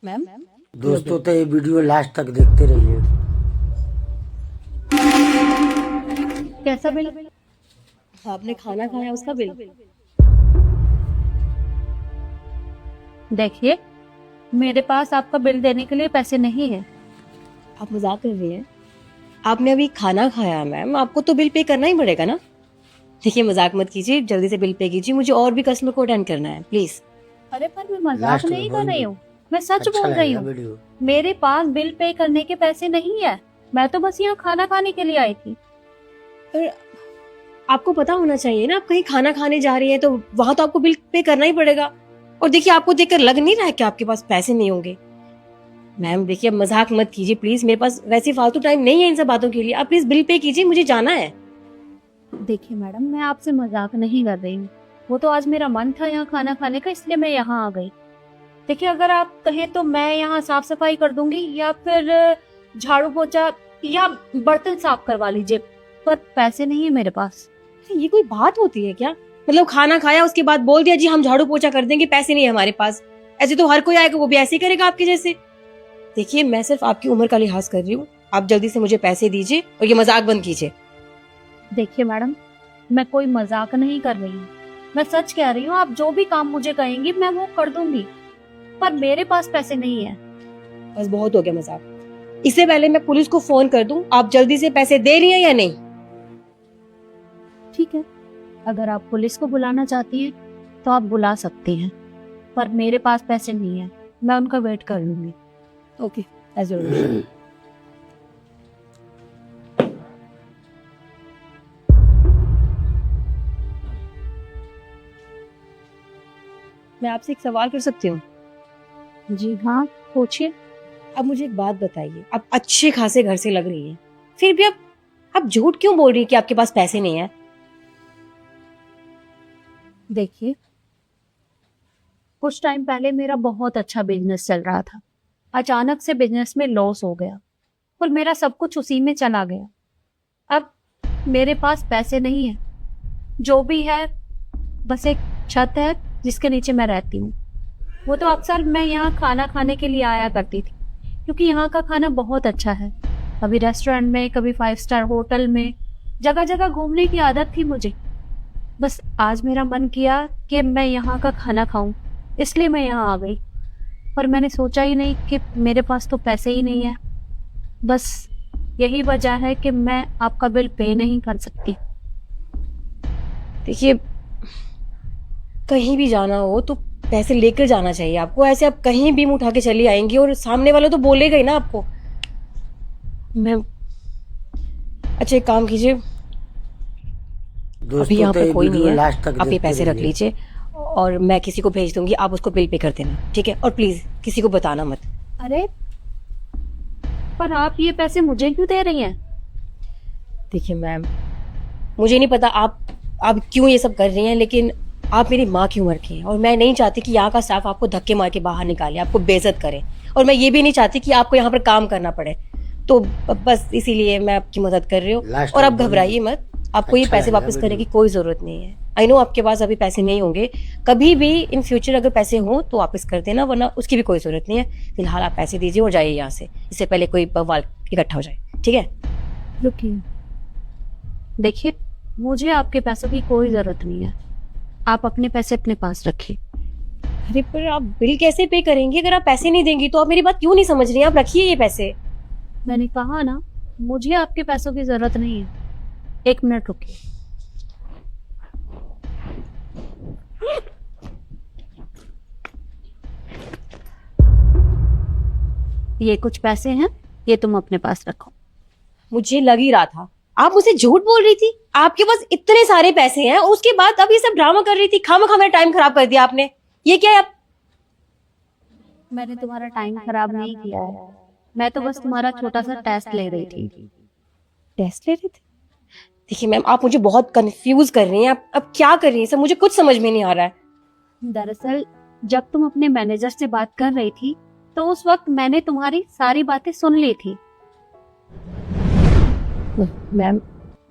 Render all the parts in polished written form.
Ma'am दोस्तों तो ये वीडियो लास्ट तक देखते रहिए। कैसा बिल? आपने खाना खाया उसका बिल? देखिए, मेरे पास आपका बिल देने के लिए पैसे नहीं है। आप मजाक कर रही हैं? आपने अभी खाना खाया मैम, आपको तो बिल पे करना ही पड़ेगा ना। देखिए मजाक मत कीजिए, जल्दी से बिल पे कीजिए, मुझे और भी कस्टमर को अटेंड करना है प्लीज। अरे पर मैं मजाक लास्ट नहीं में कर रही बोल हूँ, मैं सच अच्छा बोल रही लगेगा हूँ। वीडियो। मेरे पास बिल पे करने के पैसे नहीं है। मैं तो बस यहाँ खाना खाने के लिए आई थी। पर आपको पता होना चाहिए ना, आप कहीं खाना खाने जा रही हैं तो वहां तो आपको बिल पे करना ही पड़ेगा। और देखिए आपको देखकर लग नहीं रहा है कि आपके पास पैसे नहीं होंगे। मैम देखिए, अब मजाक मत कीजिए प्लीज, मेरे पास वैसे फालतू टाइम नहीं है इन सब बातों के लिए। आप प्लीज बिल पे कीजिए, मुझे जाना है। देखिए मैडम, मैं आपसे मजाक नहीं कर रही हूँ। वो तो आज मेरा मन था यहाँ खाना खाने का, इसलिए मैं यहाँ आ गई। देखिए, अगर आप कहें तो मैं यहाँ साफ सफाई कर दूंगी या फिर झाड़ू पोछा या बर्तन साफ करवा लीजिए, पर पैसे नहीं है मेरे पास। ये कोई बात होती है क्या? मतलब खाना खाया उसके बाद बोल दिया जी हम झाड़ू पोछा कर देंगे, पैसे नहीं है हमारे पास। ऐसे तो हर कोई आएगा वो भी ऐसे ही करेगा आपके जैसे। देखिए मैं सिर्फ आपकी उम्र का लिहाज कर रही हूँ, आप जल्दी से मुझे पैसे दीजिए और ये मजाक बंद कीजिए। देखिए मैडम, मैं कोई मजाक नहीं कर रही हूँ, मैं सच कह रही हूँ। आप जो भी काम मुझे कहेंगी मैं वो कर दूंगी, पर मेरे पास पैसे नहीं है। बस बहुत हो गया मजाक। इससे पहले मैं पुलिस को फोन कर दूं, आप जल्दी से पैसे दे रही हैं या नहीं? ठीक है, अगर आप पुलिस को बुलाना चाहती हैं तो आप बुला सकती हैं, पर मेरे पास पैसे नहीं है। मैं उनका वेट कर लूंगी। Okay, as you wish. मैं आपसे एक सवाल कर सकती हूँ? जी हाँ, पूछिए। अब मुझे एक बात बताइए, आप अच्छे खासे घर से लग रही हैं, फिर भी आप झूठ क्यों बोल रही हैं कि आपके पास पैसे नहीं है? देखिए, कुछ टाइम पहले मेरा बहुत अच्छा बिजनेस चल रहा था। अचानक से बिजनेस में लॉस हो गया और मेरा सब कुछ उसी में चला गया। अब मेरे पास पैसे नहीं है। जो भी है बस एक छत है जिसके नीचे मैं रहती हूँ। वो तो अक्सर मैं यहाँ खाना खाने के लिए आया करती थी, क्योंकि यहाँ का खाना बहुत अच्छा है। कभी रेस्टोरेंट में, कभी 5 स्टार होटल में, जगह जगह घूमने की आदत थी मुझे। बस आज मेरा मन किया कि मैं यहाँ का खाना खाऊं, इसलिए मैं यहाँ आ गई। पर मैंने सोचा ही नहीं कि मेरे पास तो पैसे ही नहीं है। बस यही वजह है कि मैं आपका बिल पे नहीं कर सकती। देखिए कहीं भी जाना हो तो पैसे लेकर जाना चाहिए आपको। ऐसे आप कहीं भी मुंह उठा के चली आएंगी और सामने वाला तो बोलेगा ही ना आपको। मैं अच्छा एक काम कीजिए, अभी यहाँ तो पर ये कोई नहीं वीडियो है, लास्ट तक आप ये देखते पैसे रख रहिए। लीजिए और मैं किसी को भेज दूंगी, आप उसको बिल पे कर देना, ठीक है? और प्लीज किसी को बताना मत। अरे पर आप ये पैसे मुझे क्यों दे रही हैं? देखिए मैम, मुझे नहीं पता आप क्यों ये सब कर रही हैं, लेकिन आप मेरी माँ की उम्र की हैं और मैं नहीं चाहती कि यहाँ का स्टाफ आपको धक्के मार के बाहर निकाले, आपको बेइज्जत करे। और मैं ये भी नहीं चाहती कि आपको यहाँ पर काम करना पड़े। तो बस इसीलिए मैं आपकी मदद कर रही हूँ। Last और आप में घबराइए मत, आपको ये अच्छा पैसे लगेगा वापस करने की वीडियो। कोई जरूरत नहीं है। आई नो आपके पास अभी पैसे नहीं होंगे, कभी भी इन फ्यूचर अगर पैसे हों तो वापस कर देना, वरना उसकी भी कोई जरूरत नहीं है। फिलहाल आप पैसे दीजिए और जाइए यहाँ से, इससे पहले कोई बवाल इकट्ठा हो जाए, ठीक है? रुकिए, देखिए, मुझे आपके पैसों की कोई जरूरत नहीं है। आप अपने पैसे अपने पास रखिए। अरे पर आप बिल कैसे पे करेंगे? अगर आप पैसे नहीं देंगी तो आप मेरी बात क्यों नहीं समझ रही हैं? आप रखिए ये पैसे। मैंने कहा ना, मुझे आपके पैसों की जरूरत नहीं है। 1 मिनट रुकिए। ये कुछ पैसे हैं, ये तुम अपने पास रखो। मुझे लग ही रहा था आप मुझसे झूठ बोल रही थी। आपके पास इतने सारे पैसे हैं और उसके बाद अब ये सब ड्रामा कर रही थी। खामखा मेरा टाइम खराब कर दिया आपने। ये क्या है आप? मैंने तुम्हारा टाइम खराब नहीं किया है, मैं तो बस तुम्हारा छोटा सा टेस्ट ले रही थी। टेस्ट ले रहे थे? देखिए मैम, आप मुझे बहुत कंफ्यूज कर रही हैं। आप अब क्या कर रही हैं सब मुझे कुछ समझ में नहीं आ रहा है। दरअसल जब तुम अपने मैनेजर से बात कर रही थी तो उस वक्त मैंने तुम्हारी सारी बातें सुन ली थी। मैम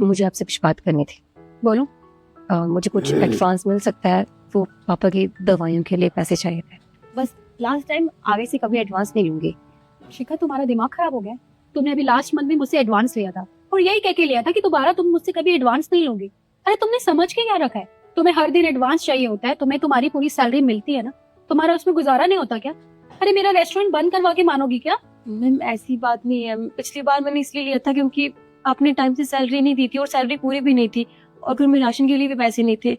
मुझे आपसे कुछ बात करनी थी। बोलो। मुझे कुछ एडवांस मिल सकता है? वो पापा की दवाइयों के लिए पैसे चाहिए थे। बस लास्ट टाइम आगे से कभी एडवांस नहीं लूंगी। शिखा, तुम्हारा दिमाग खराब हो गया। तुमने अभी लास्ट मंथ में मुझसे एडवांस लिया था और यही कह के लिया था कि दोबारा तुम मुझसे कभी एडवांस नहीं लोगे। अरे तुमने समझ के क्या रखा है? तुम्हें हर दिन एडवांस चाहिए होता है, तुम्हें तुम्हारी पूरी सैलरी मिलती है ना, तुम्हारा उसमें गुजारा नहीं होता क्या? अरे मेरा रेस्टोरेंट बंद करवा के मानोगी क्या? मैम ऐसी बात नहीं है, पिछली बार मैंने इसलिए लिया था क्योंकि आपने टाइम से सैलरी नहीं दी थी और सैलरी पूरी भी नहीं थी और फिर मेरे राशन के लिए भी पैसे नहीं थे।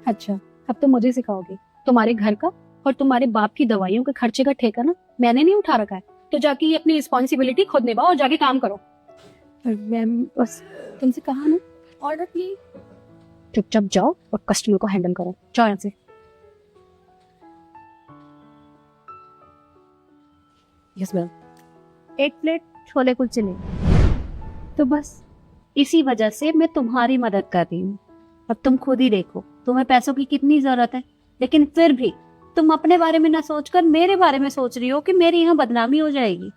अच्छा, अब तुम मुझे सिखाओगे? तुम्हारे घर का और तुम्हारे बाप की दवाइयों के खर्चे का ठेका ना मैंने नहीं उठा रखा है, तो जाके ये अपनी रिस्पॉन्सिबिलिटी खुद निभाओ और जाके काम करो। पर मैम बस तुमसे कहा ना, ऑर्डर प्लीज। चुपचाप जाओ और कस्टमर को हैंडल करो। जाओ यहाँ से। Yes ma'am. 1 plate chole kulche. तो बस इसी वजह से मैं तुम्हारी मदद कर रही हूँ। अब तुम खुद ही देखो, तुम्हें पैसों की कितनी जरूरत है, लेकिन फिर भी तुम अपने बारे में ना सोचकर मेरे बारे में सोच रही हो कि मेरी यहाँ बदनामी हो जाएगी।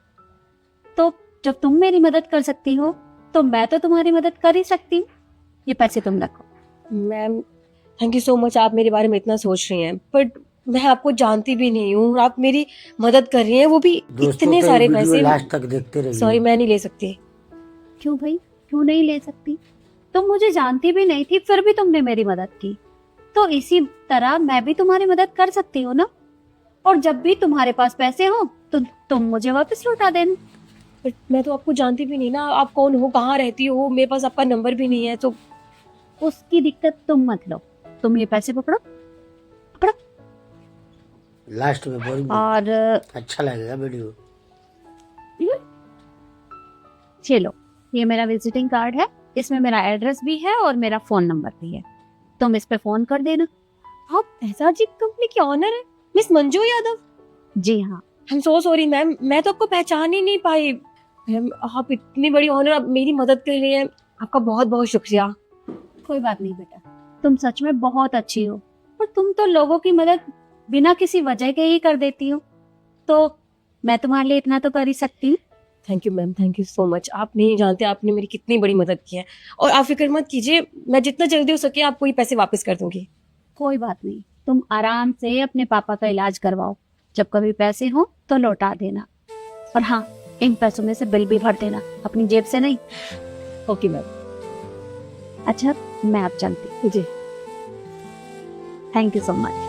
तो जब तुम मेरी मदद कर सकती हो तो मैं तो तुम्हारी मदद कर ही सकती हूँ। ये पैसे तुम रखो। Ma'am thank you so much, आप मेरे बारे में इतना सोच रही हैं, बट मैं आपको जानती भी नहीं हूँ और आप मेरी मदद कर रही हैं, वो भी इतने सारे पैसे। लास्ट तक देखते रहिए। सॉरी, मैं नहीं ले सकती। क्यों भाई, क्यों नहीं ले सकती? तुम मुझे जानती भी नहीं थी, फिर भी तुमने मेरी मदद की, तो इसी तरह मैं भी तुम्हारी मदद कर सकती हूँ ना। और जब भी तुम्हारे पास पैसे हो तो तुम मुझे वापस लौटा देना। बट मैं तो आपको जानती भी नहीं ना, आप कौन हो, कहाँ रहती हो, मेरे पास आपका नंबर भी नहीं है। तो उसकी दिक्कत तुम मत लो, तुम ये पैसे पकड़ो पकड़ो। लास्ट में बोल, और अच्छा लगेगा वीडियो। चलो, ये मेरा विजिटिंग कार्ड है, इसमें मेरा एड्रेस भी है और मेरा फोन नंबर भी है, तुम इस पे फोन कर देना। आप एसआरजी कंपनी की ऑनर है, मिस मंजू यादव? जी हाँ। I am so sorry ma'am, मैं तो आपको पहचान ही नहीं पाई। मैम आप इतनी बड़ी ऑनर, आप मेरी मदद कर रही हैं, आपका बहुत बहुत शुक्रिया। कोई बात नहीं बेटा, तुम सच में बहुत अच्छी हो और तुम तो लोगों की मदद बिना किसी वजह के ही कर देती हो, तो मैं तुम्हारे लिए इतना तो कर ही सकती हूँ। Thank you ma'am, thank you so much. आप नहीं जानते आपने मेरी कितनी बड़ी मदद की है, और आप फिक्र मत कीजिए, मैं जितना जल्दी हो सके आपको ये पैसे वापस कर दूंगी। कोई बात नहीं, तुम आराम से अपने पापा का इलाज करवाओ, जब कभी पैसे हो तो लौटा देना। और हाँ, इन पैसों में से बिल भी भर देना, अपनी जेब से नहीं। Okay ma'am. अच्छा, मैं अब चलती हूँ। जी थैंक यू सो मच।